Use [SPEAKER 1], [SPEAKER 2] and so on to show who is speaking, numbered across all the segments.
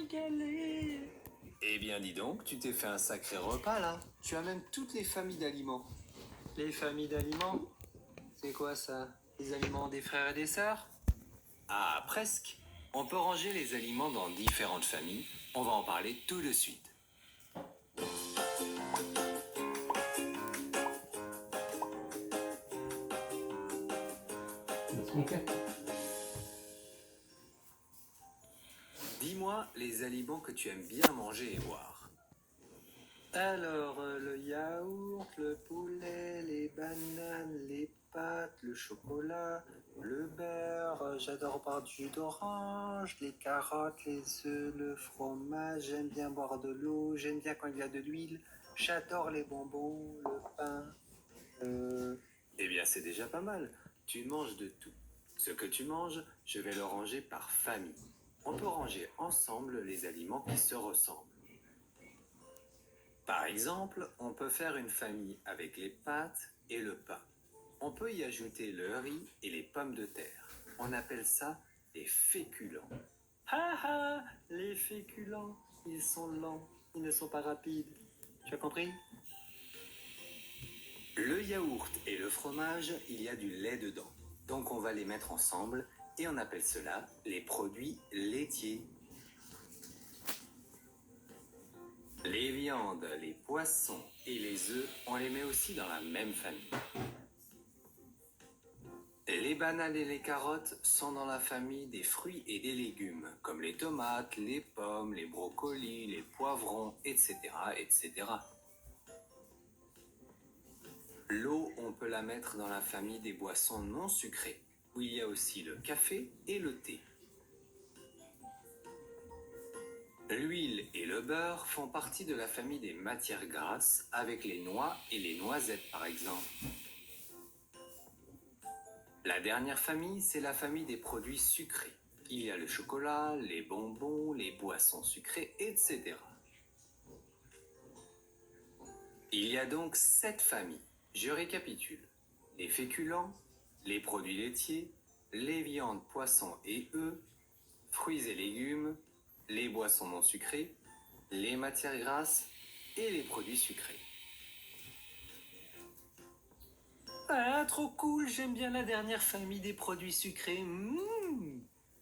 [SPEAKER 1] régaler.
[SPEAKER 2] Eh bien, dis donc, tu t'es fait un sacré repas là. Tu as même toutes les familles d'aliments.
[SPEAKER 1] Les familles d'aliments? C'est quoi ça? Les aliments des frères et des sœurs?
[SPEAKER 2] Ah, presque. On peut ranger les aliments dans différentes familles. On va en parler tout de suite. Dis-moi les aliments que tu aimes bien manger et boire.
[SPEAKER 1] Alors, le yaourt, le poulet, les bananes, les pâtes, le chocolat, le beurre, j'adore boire du jus d'orange, les carottes, les œufs, le fromage, j'aime bien boire de l'eau, j'aime bien quand il y a de l'huile, j'adore les bonbons, le pain,
[SPEAKER 2] Eh bien, c'est déjà pas mal. Tu manges de tout. Ce que tu manges, je vais le ranger par famille. On peut ranger ensemble les aliments qui se ressemblent. Par exemple, on peut faire une famille avec les pâtes et le pain. On peut y ajouter le riz et les pommes de terre. On appelle ça des féculents.
[SPEAKER 1] Ha ha, les féculents, ils sont lents, ils ne sont pas rapides. Tu as compris?
[SPEAKER 2] Le yaourt et le fromage, il y a du lait dedans. Donc on va les mettre ensemble et on appelle cela les produits laitiers. Les viandes, les poissons et les œufs, on les met aussi dans la même famille. Les bananes et les carottes sont dans la famille des fruits et des légumes, comme les tomates, les pommes, les brocolis, les poivrons, etc., etc. L'eau, on peut la mettre dans la famille des boissons non sucrées, où il y a aussi le café et le thé. L'huile et le beurre font partie de la famille des matières grasses, avec les noix et les noisettes par exemple. La dernière famille, c'est la famille des produits sucrés. Il y a le chocolat, les bonbons, les boissons sucrées, etc. Il y a donc 7 familles. Je récapitule. Les féculents, les produits laitiers, les viandes, poissons et œufs, fruits et légumes, les boissons non sucrées, les matières grasses et les produits sucrés.
[SPEAKER 1] Ah, trop cool, j'aime bien la dernière famille des produits sucrés.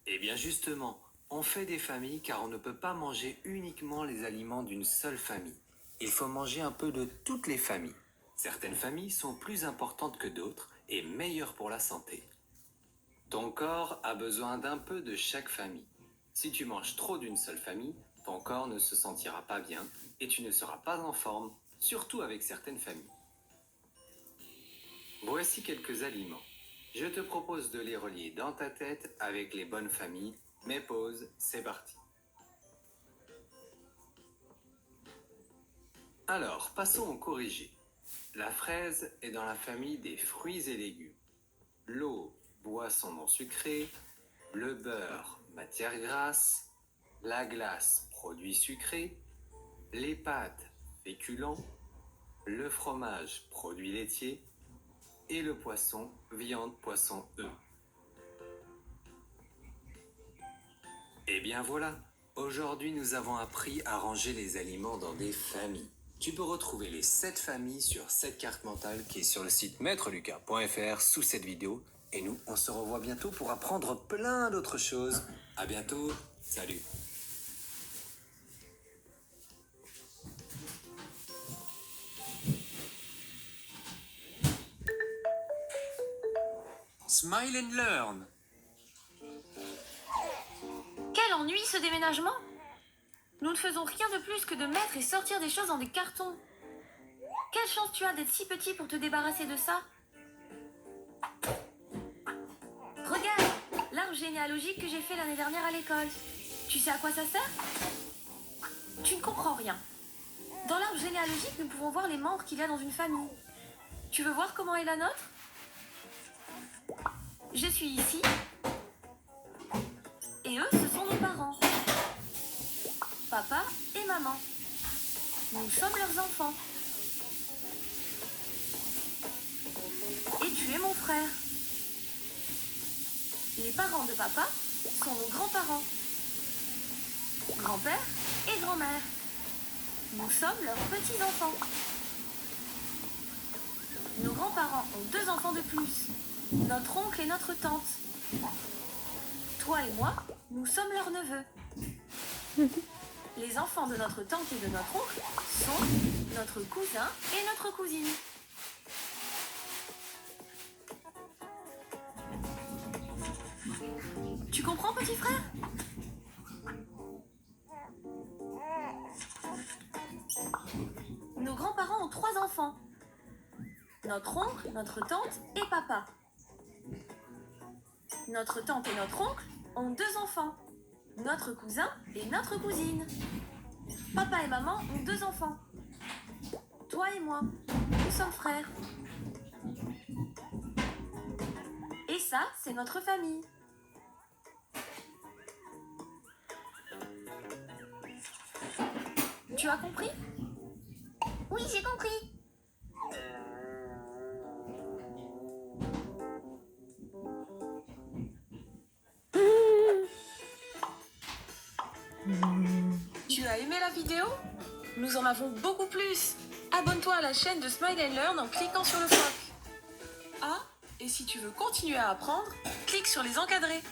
[SPEAKER 2] Eh bien justement, on fait des familles car on ne peut pas manger uniquement les aliments d'une seule famille. Il faut manger un peu de toutes les familles. Certaines familles sont plus importantes que d'autres et meilleures pour la santé. Ton corps a besoin d'un peu de chaque famille. Si tu manges trop d'une seule famille, ton corps ne se sentira pas bien et tu ne seras pas en forme, surtout avec certaines familles. Voici quelques aliments. Je te propose de les relier dans ta tête avec les bonnes familles, mais pause, c'est parti. Alors, passons au corrigé. La fraise est dans la famille des fruits et légumes. L'eau, boisson non sucrée. Le beurre, matière grasse. La glace, produit sucré. Les pâtes, féculents. Le fromage, produit laitier. Et le poisson, viande, poisson, œufs. Eh bien voilà, aujourd'hui nous avons appris à ranger les aliments dans des familles. Tu peux retrouver les 7 familles sur cette carte mentale qui est sur le site maîtrelucas.fr sous cette vidéo. Et nous, on se revoit bientôt pour apprendre plein d'autres choses. À bientôt, salut. Smile and learn.
[SPEAKER 3] Quel ennui ce déménagement! Nous ne faisons rien de plus que de mettre et sortir des choses dans des cartons. Quelle chance tu as d'être si petit pour te débarrasser de ça! Regarde, l'arbre généalogique que j'ai fait l'année dernière à l'école. Tu sais à quoi ça sert? Tu ne comprends rien. Dans l'arbre généalogique, nous pouvons voir les membres qu'il y a dans une famille. Tu veux voir comment est la nôtre? Je suis ici. Et eux, ce sont nos parents. Papa et maman. Nous sommes leurs enfants. Et tu es mon frère. Les parents de papa sont nos grands-parents. grand-père et grand-mère. Nous sommes leurs petits-enfants. Nos grands-parents ont 2 enfants de plus, notre oncle et notre tante. Toi et moi, nous sommes leurs neveux. Les enfants de notre tante et de notre oncle sont notre cousin et notre cousine. Tu comprends, petit frère? Nos grands-parents ont 3 enfants. Notre oncle, notre tante et papa. Notre tante et notre oncle ont 2 enfants. Notre cousin et notre cousine. Papa et maman ont 2 enfants. Toi et moi, nous sommes frères. Et ça, c'est notre famille. Tu as compris?
[SPEAKER 4] Oui, j'ai compris.
[SPEAKER 3] Tu as aimé la vidéo? Nous en avons beaucoup plus. Abonne-toi à la chaîne de Smile and Learn en cliquant sur le phoque. Ah, et si tu veux continuer à apprendre, clique sur les encadrés.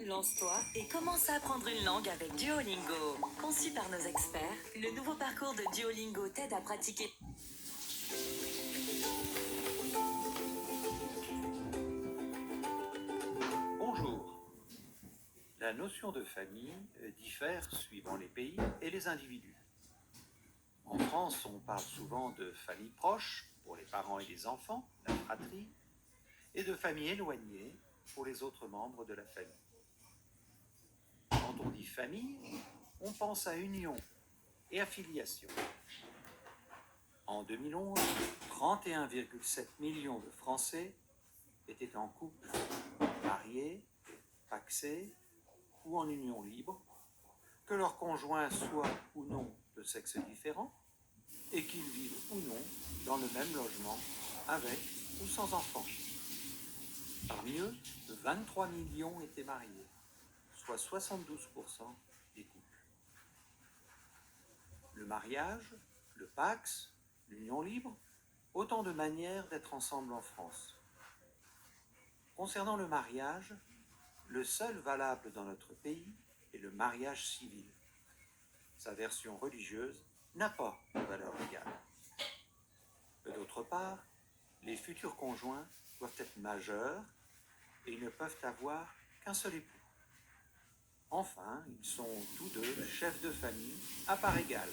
[SPEAKER 5] Lance-toi et commence à apprendre une langue avec Duolingo. Conçu par nos experts, le nouveau parcours de Duolingo t'aide à pratiquer.
[SPEAKER 6] Bonjour. La notion de famille diffère suivant les pays et les individus. En France, on parle souvent de famille proche pour les parents et les enfants, la fratrie, et de famille éloignée pour les autres membres de la famille. Quand on dit famille, on pense à union et à filiation. En 2011, 31,7 millions de Français étaient en couple, mariés, pacsés ou en union libre, que leurs conjoints soient ou non de sexe différent et qu'ils vivent ou non dans le même logement avec ou sans enfants. Parmi eux, 23 millions étaient mariés, soit 72% des couples. Le mariage, le Pacs, l'union libre, autant de manières d'être ensemble en France. Concernant le mariage, le seul valable dans notre pays est le mariage civil. Sa version religieuse n'a pas de valeur légale. D'autre part, les futurs conjoints doivent être majeurs et ils ne peuvent avoir qu'un seul époux. Enfin, ils sont tous deux chefs de famille à part égale.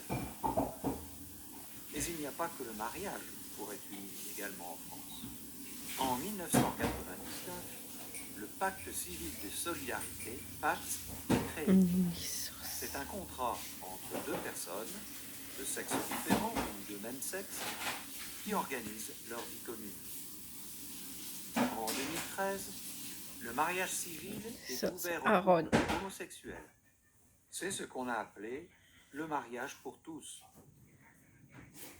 [SPEAKER 6] Mais il n'y a pas que le mariage pour être uni également en France. En 1999, le pacte civil des solidarités, PACS, est créé. C'est un contrat entre deux personnes, de sexe différent ou de même sexe, qui organisent leur vie commune. En 2013, le mariage civil est ouvert aux couples homosexuels. C'est ce qu'on a appelé le mariage pour tous.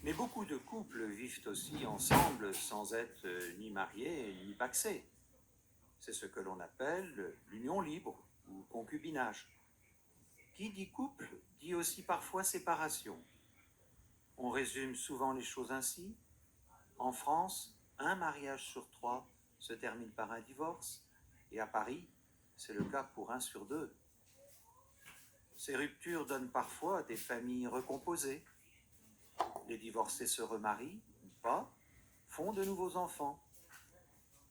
[SPEAKER 6] Mais beaucoup de couples vivent aussi ensemble sans être ni mariés ni pacsés. C'est ce que l'on appelle l'union libre ou concubinage. Qui dit couple dit aussi parfois séparation. On résume souvent les choses ainsi. En France, un mariage sur 3 se termine par un divorce, et à Paris, c'est le cas pour 1 sur 2. Ces ruptures donnent parfois des familles recomposées. Les divorcés se remarient, ou pas, font de nouveaux enfants.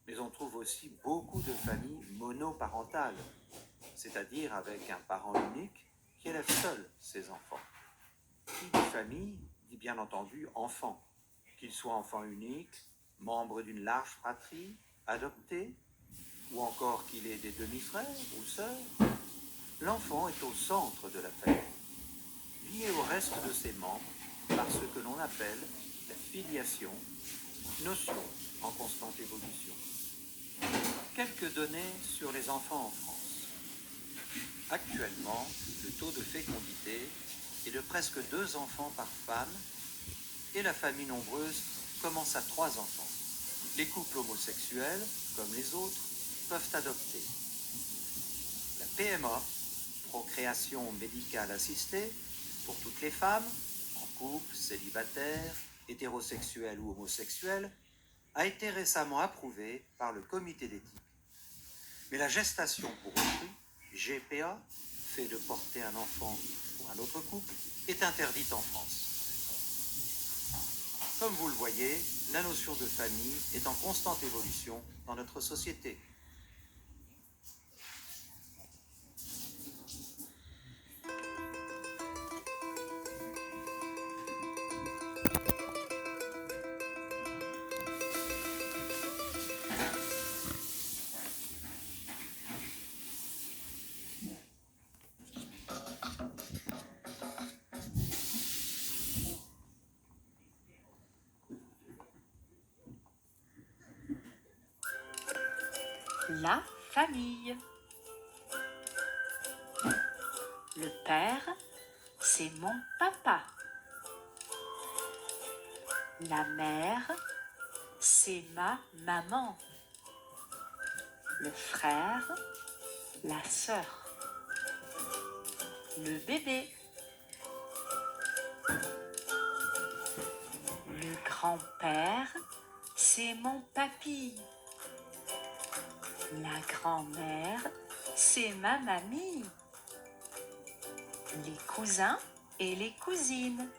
[SPEAKER 6] Mais on trouve aussi beaucoup de familles monoparentales, c'est-à-dire avec un parent unique qui élève seul ses enfants. Qui dit famille dit bien entendu enfant, qu'il soit enfant unique, membre d'une large fratrie, adopté, ou encore qu'il ait des demi-frères ou sœurs. L'enfant est au centre de la famille, lié au reste de ses membres par ce que l'on appelle la filiation, notion en constante évolution. Quelques données sur les enfants en France. Actuellement, le taux de fécondité est de presque 2 enfants par femme et la famille nombreuse commence à 3 enfants. Les couples homosexuels, comme les autres, peuvent adopter. La PMA, procréation médicale assistée, pour toutes les femmes, en couple, célibataires, hétérosexuels ou homosexuels, a été récemment approuvée par le comité d'éthique. Mais la gestation pour autrui, GPA, fait de porter un enfant pour un autre couple, est interdite en France. Comme vous le voyez, la notion de famille est en constante évolution dans notre société.
[SPEAKER 5] La famille. Le père, c'est mon papa. La mère, c'est ma maman. Le frère, la sœur. Le bébé. Le grand-père, c'est mon papy. La grand-mère, c'est ma mamie. Les cousins et les cousines.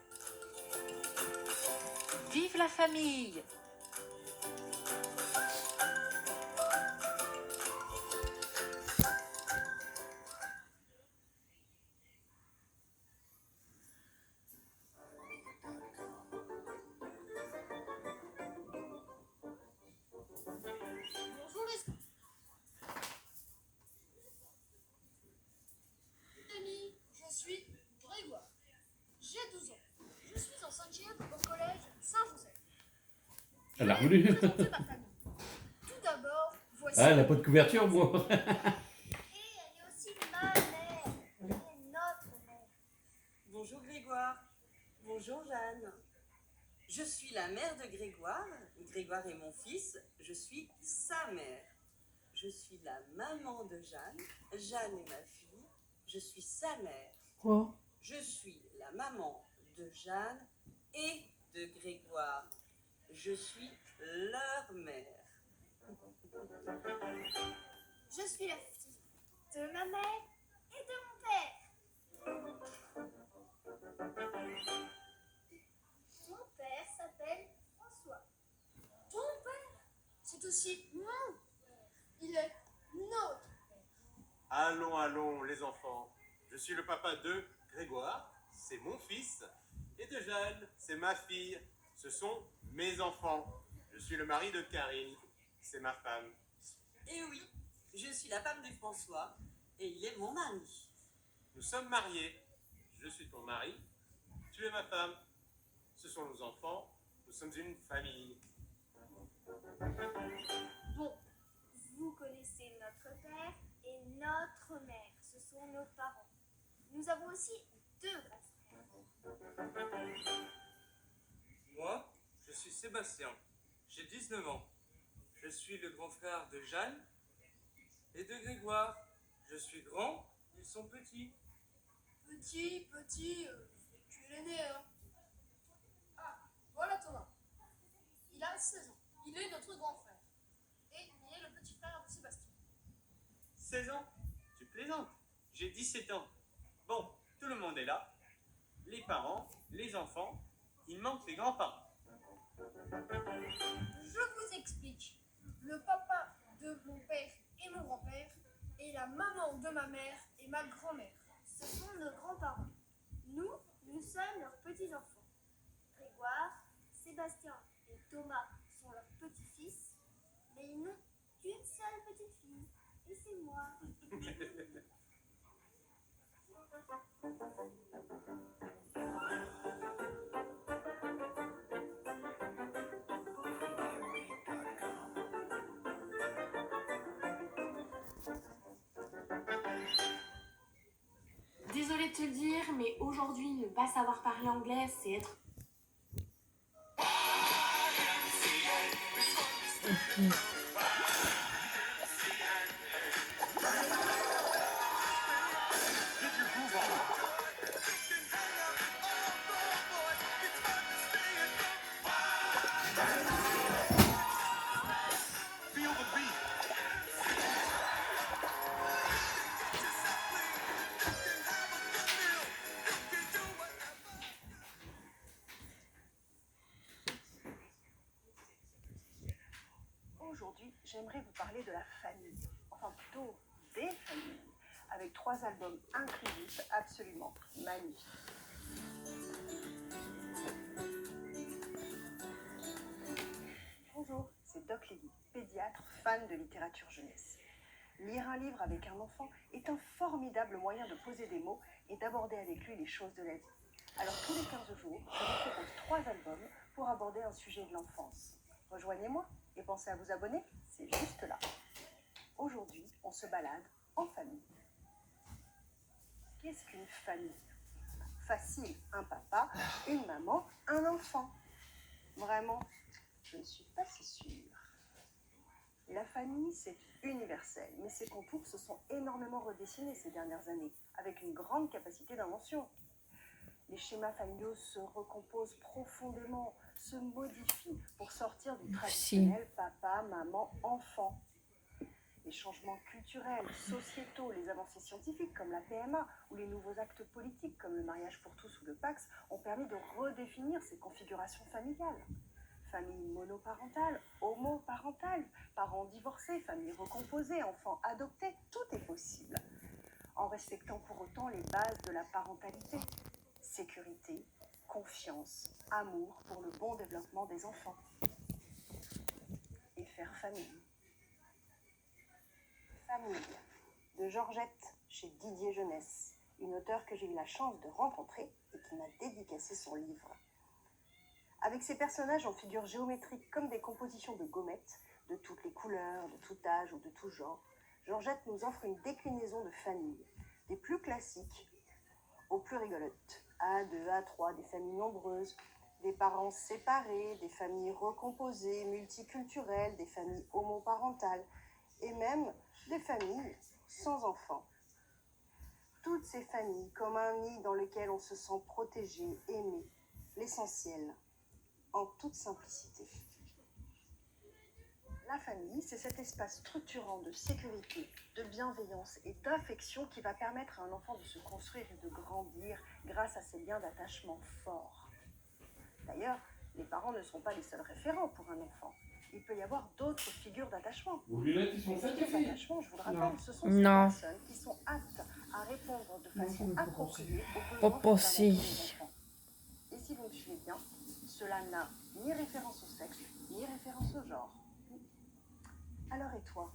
[SPEAKER 5] Vive la famille!
[SPEAKER 7] Bonjour les amis, je suis Grégoire. J'ai 12 ans. Je suis en 5e au collège Saint-Joseph.
[SPEAKER 8] Elle a voulu.
[SPEAKER 7] Présenter ma famille. Tout d'abord, voici.
[SPEAKER 8] Ah, elle n'a pas de couverture, moi.
[SPEAKER 4] Et elle est aussi ma mère et notre mère.
[SPEAKER 9] Bonjour Grégoire. Bonjour Jeanne. Je suis la mère de Grégoire. Grégoire est mon fils. Je suis sa mère. Je suis la maman de Jeanne. Jeanne est ma fille. Je suis sa mère.
[SPEAKER 8] Quoi?
[SPEAKER 9] Je suis la maman de Jeanne et de Grégoire. Je suis leur mère.
[SPEAKER 4] Je suis la fille de ma mère et de mon père. Mon père s'appelle François.
[SPEAKER 7] Ton père, c'est aussi mon père. Il est notre père.
[SPEAKER 10] Allons, allons, les enfants. Je suis le papa de Grégoire, c'est mon fils, et de Jeanne, c'est ma fille. Ce sont mes enfants. Je suis le mari de Karine, c'est ma femme.
[SPEAKER 9] Et oui, je suis la femme de François et il est mon mari.
[SPEAKER 10] Nous sommes mariés. Je suis ton mari, tu es ma femme. Ce sont nos enfants, nous sommes une famille.
[SPEAKER 4] Bon, vous connaissez notre père et notre mère. Ce sont nos parents. Nous avons aussi 2 grands frères.
[SPEAKER 11] Moi, je suis Sébastien, j'ai 19 ans. Je suis le grand frère de Jeanne et de Grégoire. Je suis grand, ils sont petits.
[SPEAKER 7] Petit, tu es l'aîné, hein. Ah, voilà Thomas. Il a 16 ans. Il est notre grand frère. Et il est le petit frère de Sébastien.
[SPEAKER 10] 16 ans? Tu plaisantes? J'ai 17 ans. Bon, tout le monde est là. Les parents, les enfants, il manque les grands-parents.
[SPEAKER 7] Je vous explique. Le papa de mon père et mon grand-père et la maman de ma mère et ma grand-mère.
[SPEAKER 4] Ce sont nos grands-parents. Nous, nous sommes leurs petits-enfants. Grégoire, Sébastien et Thomas sont leurs petits-fils, mais ils n'ont qu'une seule petite fille, et c'est moi.
[SPEAKER 3] Désolée de te le dire, mais aujourd'hui, ne pas savoir parler anglais, c'est être
[SPEAKER 12] Aujourd'hui, j'aimerais vous parler de la famille, enfin plutôt des familles, avec 3 albums inclusifs absolument magnifiques. Bonjour, c'est Doc Lady, pédiatre, fan de littérature jeunesse. Lire un livre avec un enfant est un formidable moyen de poser des mots et d'aborder avec lui les choses de la vie. Alors tous les 15 jours, je vous propose 3 albums pour aborder un sujet de l'enfance. Rejoignez-moi et pensez à vous abonner, c'est juste là. Aujourd'hui, on se balade en famille. Qu'est-ce qu'une famille? Facile, un papa, une maman, un enfant. Vraiment, je ne suis pas si sûre. La famille, c'est universel, mais ses contours se sont énormément redessinés ces dernières années, avec une grande capacité d'invention. Les schémas familiaux se recomposent profondément, se modifient pour sortir du traditionnel papa, maman, enfant. Les changements culturels, sociétaux, les avancées scientifiques comme la PMA ou les nouveaux actes politiques comme le mariage pour tous ou le Pacs ont permis de redéfinir ces configurations familiales. Famille monoparentale, homoparentale, parents divorcés, famille recomposée, enfants adoptés, tout est possible. En respectant pour autant les bases de la parentalité. Sécurité, confiance, amour pour le bon développement des enfants. Et faire famille. Famille, de Georgette, chez Didier Jeunesse, une auteure que j'ai eu la chance de rencontrer et qui m'a dédicacé son livre. Avec ses personnages en figures géométriques comme des compositions de gommettes, de toutes les couleurs, de tout âge ou de tout genre, Georgette nous offre une déclinaison de famille, des plus classiques aux plus rigolotes. A2, A3, des familles nombreuses, des parents séparés, des familles recomposées, multiculturelles, des familles homoparentales et même des familles sans enfants. Toutes ces familles comme un nid dans lequel on se sent protégé, aimé, l'essentiel, en toute simplicité. La famille, c'est cet espace structurant de sécurité, de bienveillance et d'affection qui va permettre à un enfant de se construire et de grandir grâce à ces liens d'attachement forts. D'ailleurs, les parents ne sont pas les seuls référents pour un enfant. Il peut y avoir d'autres figures d'attachement.
[SPEAKER 8] Vos lunettes, ils sont
[SPEAKER 12] Les
[SPEAKER 8] faites
[SPEAKER 12] figures
[SPEAKER 8] aussi.
[SPEAKER 12] d'attachement, je vous le rappelle, ce sont ces
[SPEAKER 13] Non.
[SPEAKER 12] personnes qui sont aptes à répondre de façon appropriée aux
[SPEAKER 13] Pas
[SPEAKER 12] besoins fondamentaux
[SPEAKER 13] possible.
[SPEAKER 12] des enfants. Et si vous me suivez bien, cela n'a ni référence au sexe, ni référence au genre. Alors et toi?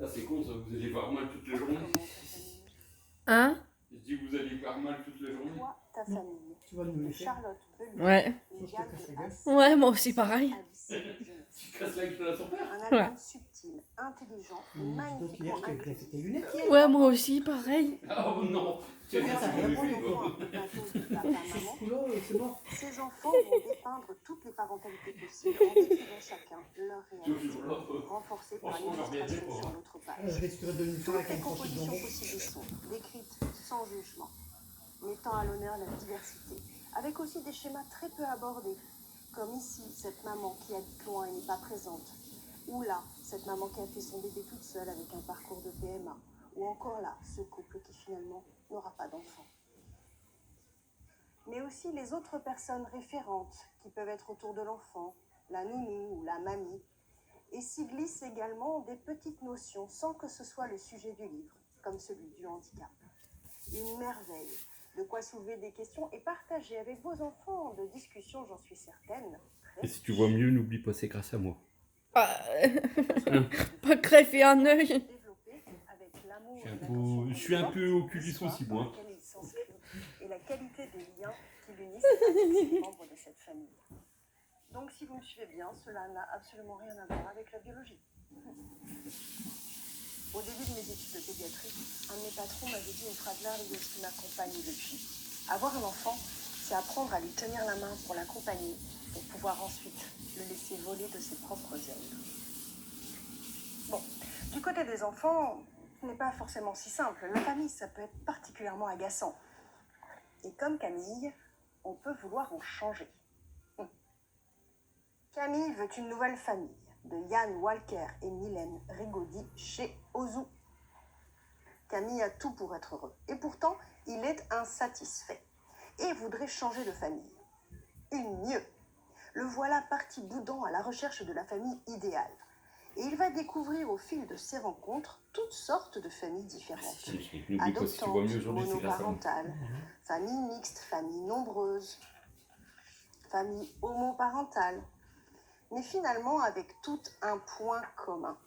[SPEAKER 8] Ah, c'est con ça, vous allez voir mal toute la journée.
[SPEAKER 12] Comment ta famille?
[SPEAKER 13] Hein?
[SPEAKER 8] Je dis vous allez voir mal toute la journée.
[SPEAKER 12] Toi, ta famille.
[SPEAKER 14] Tu vas nous
[SPEAKER 12] De
[SPEAKER 14] laisser.
[SPEAKER 12] Charlotte Belou.
[SPEAKER 13] Ouais.
[SPEAKER 12] Une gamme de As,
[SPEAKER 13] Ouais, moi aussi pareil.
[SPEAKER 12] Alice et Jeunesse.
[SPEAKER 8] Tu casses la gueule à son père.
[SPEAKER 12] Un album subtil, intelligent et
[SPEAKER 14] Donc
[SPEAKER 12] magnifiquement
[SPEAKER 14] hier, je t'ai
[SPEAKER 12] inclusif.
[SPEAKER 14] fait tes lunettes.
[SPEAKER 13] Ouais, moi aussi pareil.
[SPEAKER 8] Oh non. Tu
[SPEAKER 12] Grâce
[SPEAKER 8] as
[SPEAKER 12] à
[SPEAKER 8] dit
[SPEAKER 12] la
[SPEAKER 8] que
[SPEAKER 12] bonne
[SPEAKER 8] je
[SPEAKER 12] voix d'un dos de papa,
[SPEAKER 14] Ce
[SPEAKER 12] maman,
[SPEAKER 14] coup-là, c'est mort.
[SPEAKER 12] ces enfants vont dépeindre toutes les parentalités possibles en décrivant chacun leur réalité,
[SPEAKER 8] Toujours là.
[SPEAKER 12] renforcées par
[SPEAKER 8] Franchement, on va bien
[SPEAKER 12] l'illustration
[SPEAKER 8] dire,
[SPEAKER 12] sur
[SPEAKER 8] hein.
[SPEAKER 12] l'autre
[SPEAKER 14] Je
[SPEAKER 12] page.
[SPEAKER 14] risquerais de nous faire
[SPEAKER 12] Toutes
[SPEAKER 14] avec
[SPEAKER 12] les
[SPEAKER 14] un tranché de
[SPEAKER 12] compositions
[SPEAKER 14] bonbons.
[SPEAKER 12] possibles sont décrites sans jugement, mettant à l'honneur la diversité, avec aussi des schémas très peu abordés, comme ici, cette maman qui habite loin et n'est pas présente, ou là, cette maman qui a fait son bébé toute seule avec un parcours de PMA, ou encore là, ce couple qui finalement n'aura pas d'enfant. Mais aussi les autres personnes référentes qui peuvent être autour de l'enfant, la nounou ou la mamie, et s'y glissent également des petites notions sans que ce soit le sujet du livre, comme celui du handicap. Une merveille, de quoi soulever des questions et partager avec vos enfants de discussions, j'en suis certaine.
[SPEAKER 8] Et si tu vois mieux, n'oublie pas, c'est grâce à moi.
[SPEAKER 13] Ah, pas greffer un œil.
[SPEAKER 12] Développé avec l'amour et l'attention
[SPEAKER 8] Je suis un
[SPEAKER 12] qu'on
[SPEAKER 8] peu
[SPEAKER 12] porte,
[SPEAKER 8] oculiste
[SPEAKER 12] l'histoire
[SPEAKER 8] aussi,
[SPEAKER 12] dans
[SPEAKER 8] moi.
[SPEAKER 12] laquelle ils s'inscrivent et la qualité des liens qui l'unissent avec les membres de cette famille. Donc si vous me suivez bien, cela n'a absolument rien à voir avec la biologie. Au début de mes études de pédiatrie, un de mes patrons m'avait dit une phrase merveilleuse qui m'accompagne depuis. Avoir un enfant, c'est apprendre à lui tenir la main pour l'accompagner, pour pouvoir ensuite le laisser voler de ses propres ailes. Bon, du côté des enfants, ce n'est pas forcément si simple. La famille, ça peut être particulièrement agaçant. Et comme Camille, on peut vouloir en changer. Camille veut une nouvelle famille, de Yann Walker et Mylène Rigaudy chez Ozu. Camille a tout pour être heureux. Et pourtant, il est insatisfait et voudrait changer de famille. Une mieux. Le voilà parti boudant à la recherche de la famille idéale. Et il va découvrir au fil de ses rencontres toutes sortes de familles différentes. Adoptantes, monoparentales, familles mixtes, familles nombreuses, familles homoparentales. Mais finalement avec tout un point commun,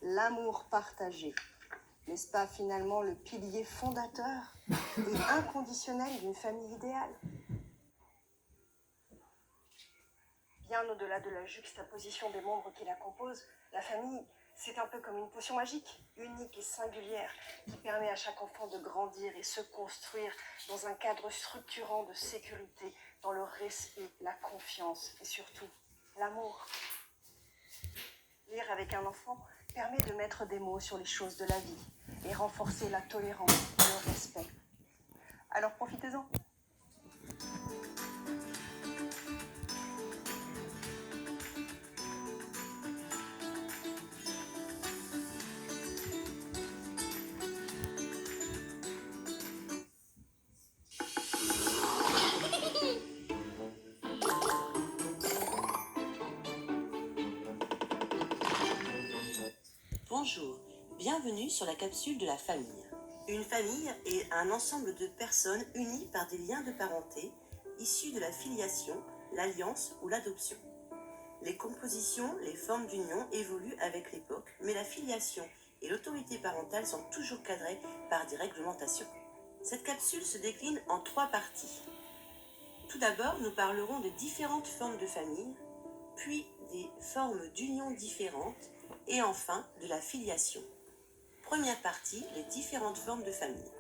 [SPEAKER 12] l'amour partagé. N'est-ce pas finalement le pilier fondateur et inconditionnel d'une famille idéale? Bien au-delà de la juxtaposition des membres qui la composent, la famille, c'est un peu comme une potion magique, unique et singulière, qui permet à chaque enfant de grandir et se construire dans un cadre structurant de sécurité, dans le respect, la confiance et surtout l'amour. Lire avec un enfant permet de mettre des mots sur les choses de la vie et renforcer la tolérance et le respect. Alors profitez-en.
[SPEAKER 9] Bonjour, bienvenue sur la capsule de la famille. Une famille est un ensemble de personnes unies par des liens de parenté issus de la filiation, l'alliance ou l'adoption. Les compositions, les formes d'union évoluent avec l'époque, mais la filiation et l'autorité parentale sont toujours cadrées par des réglementations. Cette capsule se décline en 3 parties. Tout d'abord, nous parlerons des différentes formes de famille, puis des formes d'union différentes, et enfin de la filiation. Première partie, les différentes formes de famille.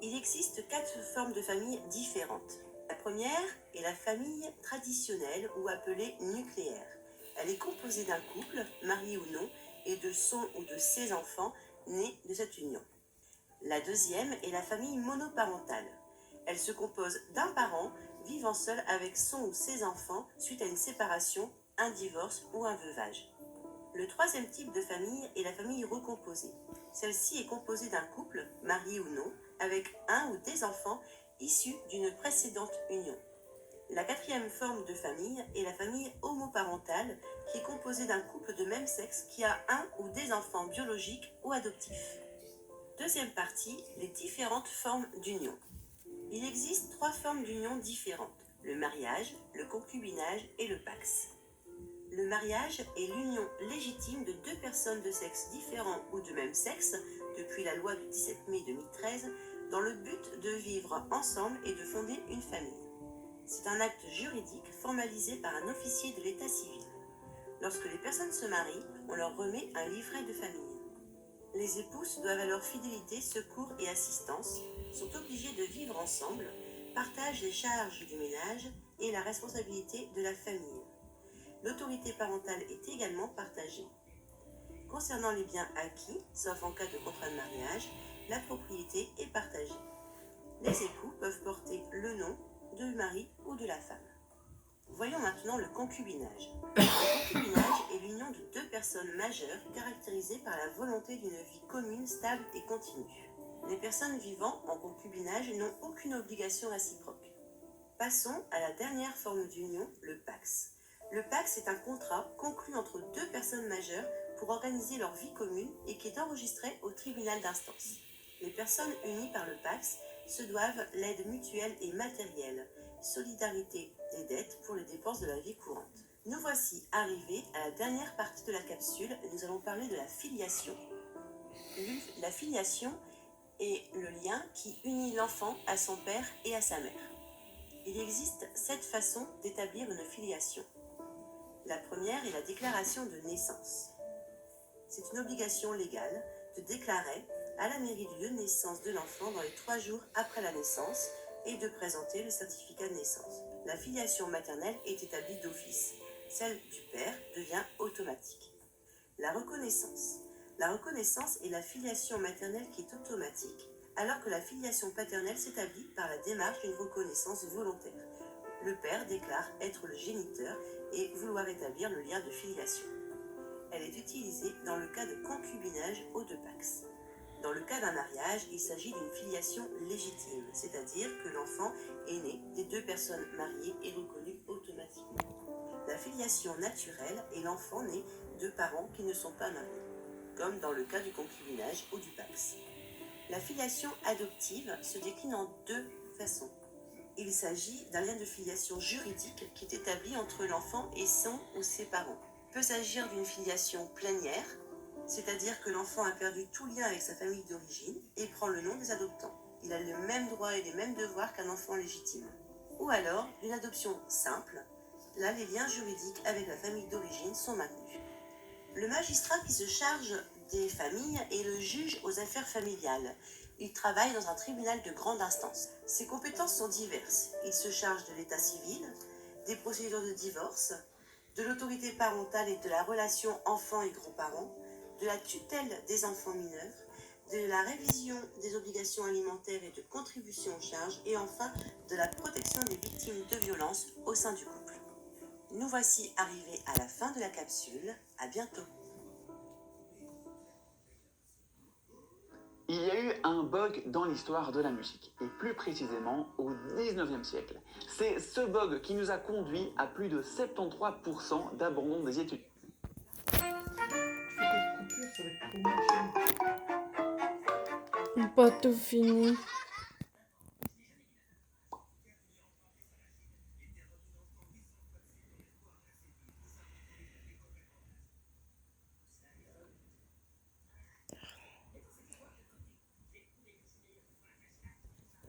[SPEAKER 9] Il existe 4 formes de famille différentes. La première est la famille traditionnelle ou appelée nucléaire. Elle est composée d'un couple, marié ou non, et de son ou de ses enfants nés de cette union. La deuxième est la famille monoparentale. Elle se compose d'un parent vivant seul avec son ou ses enfants suite à une séparation, un divorce ou un veuvage. Le troisième type de famille est la famille recomposée. Celle-ci est composée d'un couple, marié ou non, avec un ou des enfants issus d'une précédente union. La quatrième forme de famille est la famille homoparentale, qui est composée d'un couple de même sexe qui a un ou des enfants biologiques ou adoptifs. Deuxième partie, les différentes formes d'union. Il existe 3 formes d'union différentes, le mariage, le concubinage et le pax. Le mariage est l'union légitime de 2 personnes de sexe différent ou de même sexe, depuis la loi du 17 mai 2013, dans le but de vivre ensemble et de fonder une famille. C'est un acte juridique formalisé par un officier de l'état civil. Lorsque les personnes se marient, on leur remet un livret de famille. Les épouses doivent à leur fidélité, secours et assistance, sont obligées de vivre ensemble, partagent les charges du ménage et la responsabilité de la famille. L'autorité parentale est également partagée. Concernant les biens acquis, sauf en cas de contrat de mariage, la propriété est partagée. Les époux peuvent porter le nom du mari ou de la femme. Voyons maintenant le concubinage. Le concubinage est l'union de 2 personnes majeures caractérisées par la volonté d'une vie commune, stable et continue. Les personnes vivant en concubinage n'ont aucune obligation réciproque. Passons à la dernière forme d'union, le pax. Le pax est un contrat conclu entre 2 personnes majeures pour organiser leur vie commune et qui est enregistré au tribunal d'instance. Les personnes unies par le pax se doivent l'aide mutuelle et matérielle, solidarité et dette pour les dépenses de la vie courante. Nous voici arrivés à la dernière partie de la capsule et nous allons parler de la filiation. La filiation est le lien qui unit l'enfant à son père et à sa mère. Il existe 7 façons d'établir une filiation. La première est la déclaration de naissance. C'est une obligation légale de déclarer à la mairie du lieu de naissance de l'enfant dans les 3 jours après la naissance et de présenter le certificat de naissance.
[SPEAKER 14] la filiation maternelle est établie d'office. Celle du père devient automatique. La reconnaissance. La reconnaissance est la filiation maternelle qui est automatique, alors que la filiation paternelle s'établit par la démarche d'une reconnaissance volontaire. Le père déclare être le géniteur et vouloir établir le lien de filiation. Elle est utilisée dans le cas de concubinage ou de pax. Dans le cas d'un mariage, il s'agit d'une filiation légitime, c'est-à-dire que l'enfant est né des deux personnes mariées et reconnu automatiquement. La filiation naturelle est l'enfant né de parents qui ne sont pas mariés, comme dans le cas du concubinage ou du pax. La filiation adoptive se décline en deux façons. Il s'agit d'un lien de filiation juridique qui est établi entre l'enfant et son ou ses parents. Il peut s'agir d'une filiation plénière, c'est-à-dire que l'enfant a perdu tout lien avec sa famille d'origine et prend le nom des adoptants. Il a les mêmes droits et les mêmes devoirs qu'un enfant légitime. Ou alors, d'une adoption simple, là les liens juridiques avec la famille d'origine sont maintenus. Le magistrat qui se charge des familles est le juge aux affaires familiales. Il travaille dans un tribunal de grande instance. Ses compétences sont diverses. Il se charge de l'état civil, des procédures de divorce, de l'autorité parentale et de la relation enfants et grands-parents, de la tutelle des enfants mineurs, de la révision des obligations alimentaires et de contribution aux charges, et enfin de la protection des victimes de violences au sein du couple. Nous voici arrivés à la fin de la capsule. À bientôt.
[SPEAKER 15] Il y a eu un bug dans l'histoire de la musique, et plus précisément au 19e siècle. C'est ce bug qui nous a conduit à plus de 73% d'abandon des études.
[SPEAKER 13] Pas tout fini.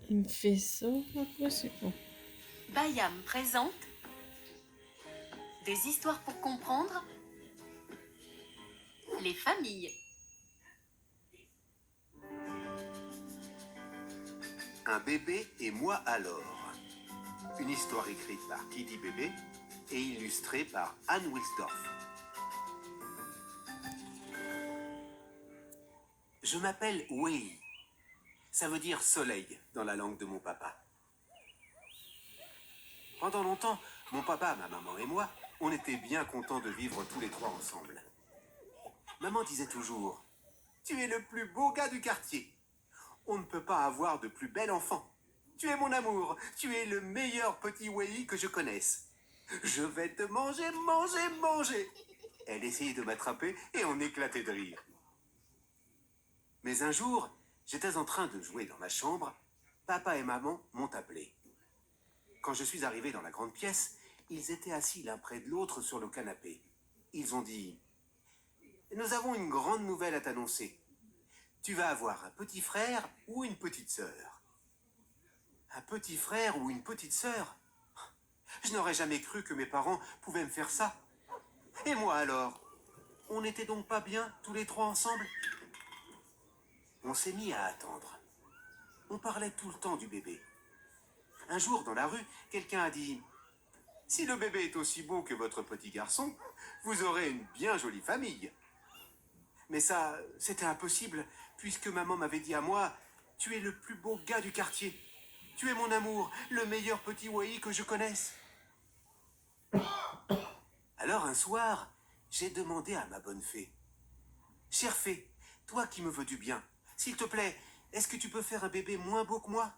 [SPEAKER 13] Il me fait ça, après c'est bon.
[SPEAKER 5] Bayam présente des histoires pour comprendre les familles.
[SPEAKER 10] Un bébé et moi alors. Une histoire écrite par Kidi Bébé et illustrée par Anne Wilsdorf. Je m'appelle Wei. Ça veut dire soleil dans la langue de mon papa. Pendant longtemps, mon papa, ma maman et moi, on était bien contents de vivre tous les trois ensemble. Maman disait toujours, « Tu es le plus beau gars du quartier. On ne peut pas avoir de plus bel enfant. Tu es mon amour. Tu es le meilleur petit Wei que je connaisse. Je vais te manger, manger, manger. » Elle essayait de m'attraper et on éclatait de rire. Mais un jour, j'étais en train de jouer dans ma chambre. Papa et maman m'ont appelé. Quand je suis arrivé dans la grande pièce, ils étaient assis l'un près de l'autre sur le canapé. Ils ont dit « Nous avons une grande nouvelle à t'annoncer. Tu vas avoir un petit frère ou une petite sœur. » Un petit frère ou une petite sœur? Je n'aurais jamais cru que mes parents pouvaient me faire ça. Et moi alors? On n'était donc pas bien tous les trois ensemble? On s'est mis à attendre. On parlait tout le temps du bébé. Un jour, dans la rue, quelqu'un a dit « Si le bébé est aussi beau que votre petit garçon, vous aurez une bien jolie famille. » Mais ça, c'était impossible, puisque maman m'avait dit à moi « Tu es le plus beau gars du quartier. Tu es mon amour, le meilleur petit Wei que je connaisse. » Alors un soir, j'ai demandé à ma bonne fée « Chère fée, toi qui me veux du bien, s'il te plaît, est-ce que tu peux faire un bébé moins beau que moi?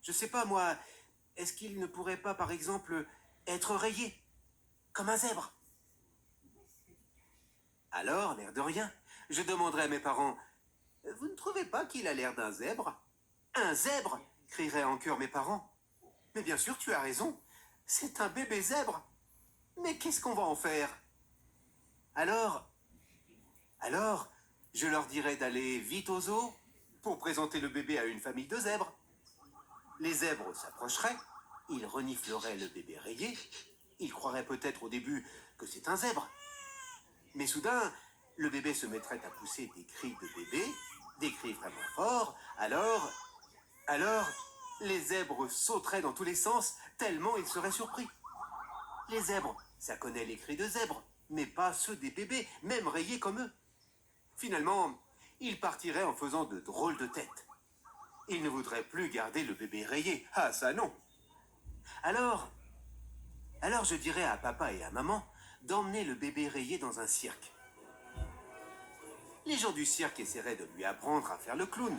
[SPEAKER 10] Je sais pas moi, est-ce qu'il ne pourrait pas par exemple être rayé, comme un zèbre? » Alors, l'air de rien, je demanderai à mes parents « Vous ne trouvez pas qu'il a l'air d'un zèbre? » « Un zèbre !» crieraient en chœur mes parents. « Mais bien sûr, tu as raison, c'est un bébé zèbre. Mais qu'est-ce qu'on va en faire? » Alors, je leur dirais d'aller vite au zoo pour présenter le bébé à une famille de zèbres. Les zèbres s'approcheraient, ils renifleraient le bébé rayé, ils croiraient peut-être au début que c'est un zèbre. Mais soudain, le bébé se mettrait à pousser des cris de bébé, des cris vraiment forts, alors, les zèbres sauteraient dans tous les sens,
[SPEAKER 6] tellement il serait surpris. Les zèbres, ça connaît les cris de zèbres, mais pas ceux des bébés, même rayés comme eux. Finalement, il partirait en faisant de drôles de têtes. Il ne voudrait plus garder le bébé rayé. Ah, ça non. Alors je dirais à papa et à maman d'emmener le bébé rayé dans un cirque. Les gens du cirque essaieraient de lui apprendre à faire le clown.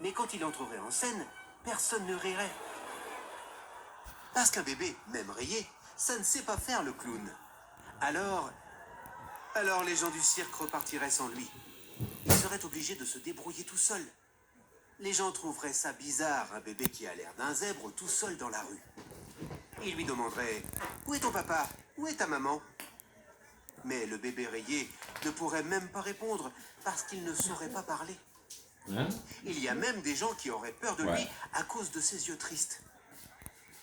[SPEAKER 6] Mais quand il entrerait en scène, personne ne rirait. Parce qu'un bébé, même rayé, ça ne sait pas faire le clown. Alors les gens du cirque repartiraient sans lui. Il serait obligé de se débrouiller tout seul. Les gens trouveraient ça bizarre, un bébé qui a l'air d'un zèbre tout seul dans la rue. Ils lui demanderaient « Où est ton papa? Où est ta maman ?» Mais le bébé rayé ne pourrait même pas répondre parce qu'il ne saurait pas parler.
[SPEAKER 8] Hein?
[SPEAKER 6] Il y a même des gens qui auraient peur de lui à cause de ses yeux tristes.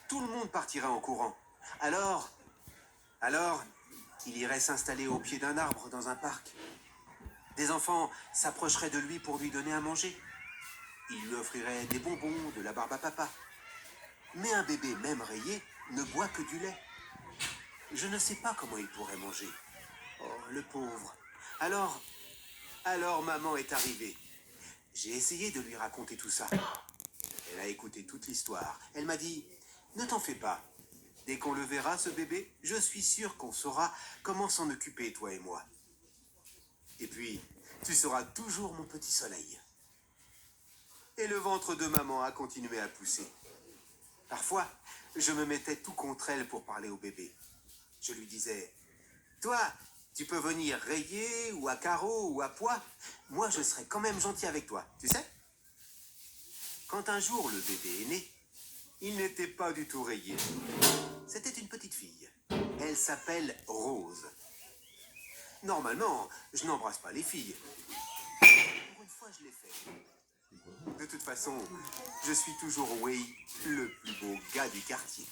[SPEAKER 6] Tout le monde partirait en courant. Alors, il irait s'installer au pied d'un arbre dans un parc. Des enfants s'approcheraient de lui pour lui donner à manger. Ils lui offriraient des bonbons, de la barbe à papa. Mais un bébé, même rayé, ne boit que du lait. Je ne sais pas comment il pourrait manger. Oh, le pauvre. Alors, maman est arrivée. J'ai essayé de lui raconter tout ça. Elle a écouté toute l'histoire. Elle m'a dit, ne t'en fais pas. Dès qu'on le verra, ce bébé, je suis sûr qu'on saura comment s'en occuper, toi et moi. Et puis, tu seras toujours mon petit soleil. Et le ventre de maman a continué à pousser. Parfois, je me mettais tout contre elle pour parler au bébé. Je lui disais, toi, tu peux venir rayé ou à carreaux ou à pois. Moi, je serai quand même gentil avec toi, tu sais? Quand un jour le bébé est né, il n'était pas du tout rayé. C'était une petite fille. Elle s'appelle Rose. Normalement, je n'embrasse pas les filles. Pour une fois, je l'ai fait. De toute façon, je suis toujours Wei, le plus beau gars du quartier.